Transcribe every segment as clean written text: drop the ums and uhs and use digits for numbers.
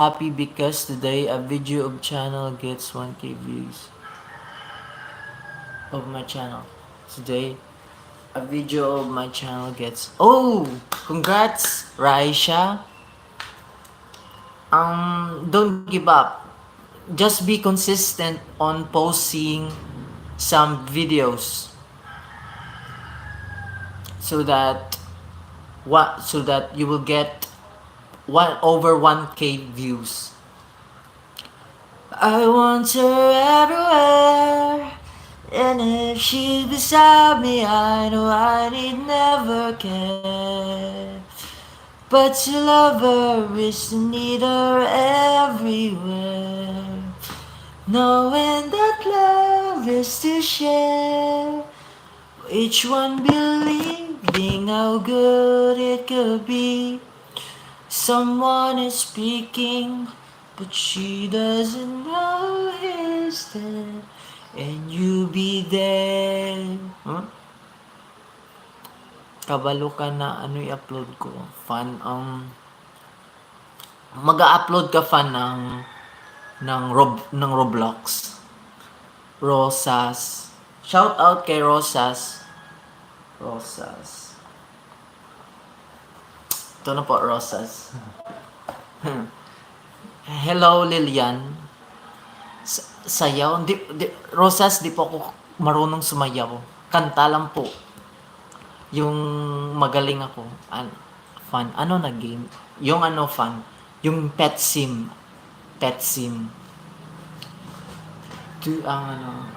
Happy because today a video of channel gets 1k views of my channel. Today a video of my channel gets congrats Raisha. Don't give up. Just be consistent on posting some videos so that you will get over 1k views. I want her everywhere, and if she's beside me, I know I need never care. But to love her is to need her everywhere, knowing that love is to share. Each one believing how good it could be. Someone is speaking, but she doesn't know he's there, and you be there. Huh? Kabalo ka na ano i-upload ko. Mag-a-upload ka ng Roblox. Rosas. Shout out kay Rosas. Ito na po, Rosas. Hello, Lilian. Sayaw? Rosas, di po ako marunong sumayaw. Kanta lang po. Yung magaling ako. Fun. Ano na game? Yung fun. Yung pet sim. Ang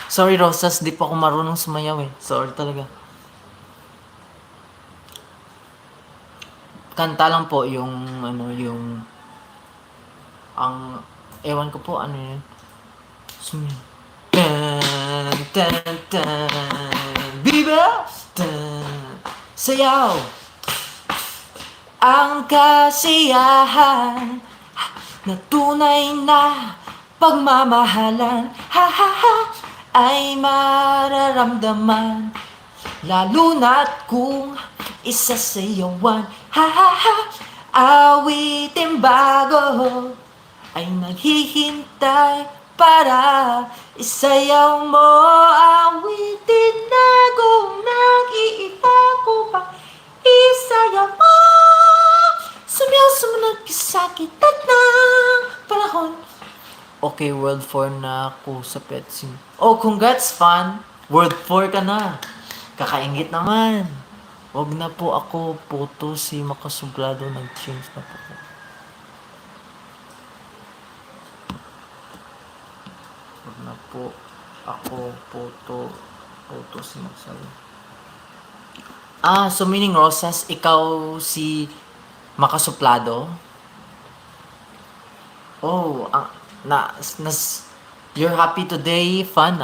Sorry Rosas, di pa ako marunong sumayaw eh. Sorry talaga. Kanta lang po yung ewan ko po ano yun. Biba! Sayaw! Ang kasiyahan na tunay na pagmamahalan ay mararamdaman, lalo na't kung isasayawan. Awitin bago ay naghihintay para isayaw mo. Awitin na kung nag-iiba ko pa, isayaw mo. Sumiyaw sumunod kisakit at ng panahon. Okay, World 4 na ako sa pet sim. Congrats, fan! World 4 ka na. Kakaingit naman. Wag na po ako photo, si Makasublado nag-change na po. Wag na po ako photo, si Makasublado. So meaning Rosas, ikaw si Makasuplado? You're happy today, fun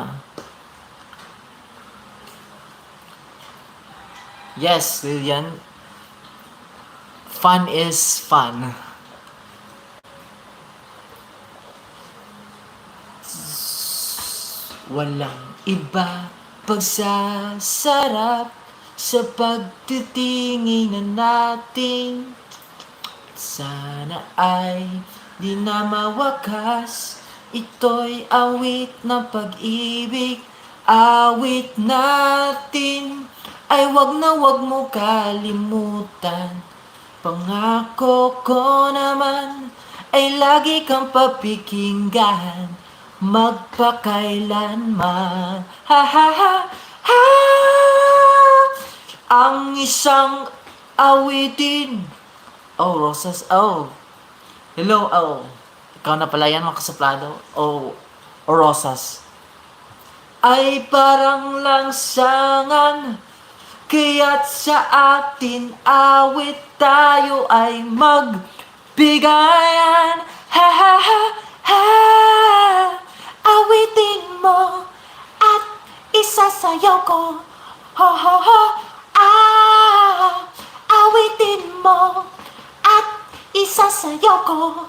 Yes, Lilian. Fun is fun. Walang iba pagsasarap sa pagtitingin natin. Sana ay di na mawakas. Ito'y awit ng pag-ibig. Awit natin ay wag na wag mo kalimutan. Pangako ko naman ay lagi kang papikinggan, magpakailanman. Ang isang awitin. Rosas. Hello. Ikaw na pala yan, Makasuplado. Rosas. Ay parang langsangan, kaya't sa atin awit tayo ay magbigayan. Awitin mo at isasayaw ko. Awitin mo at isasayaw ko.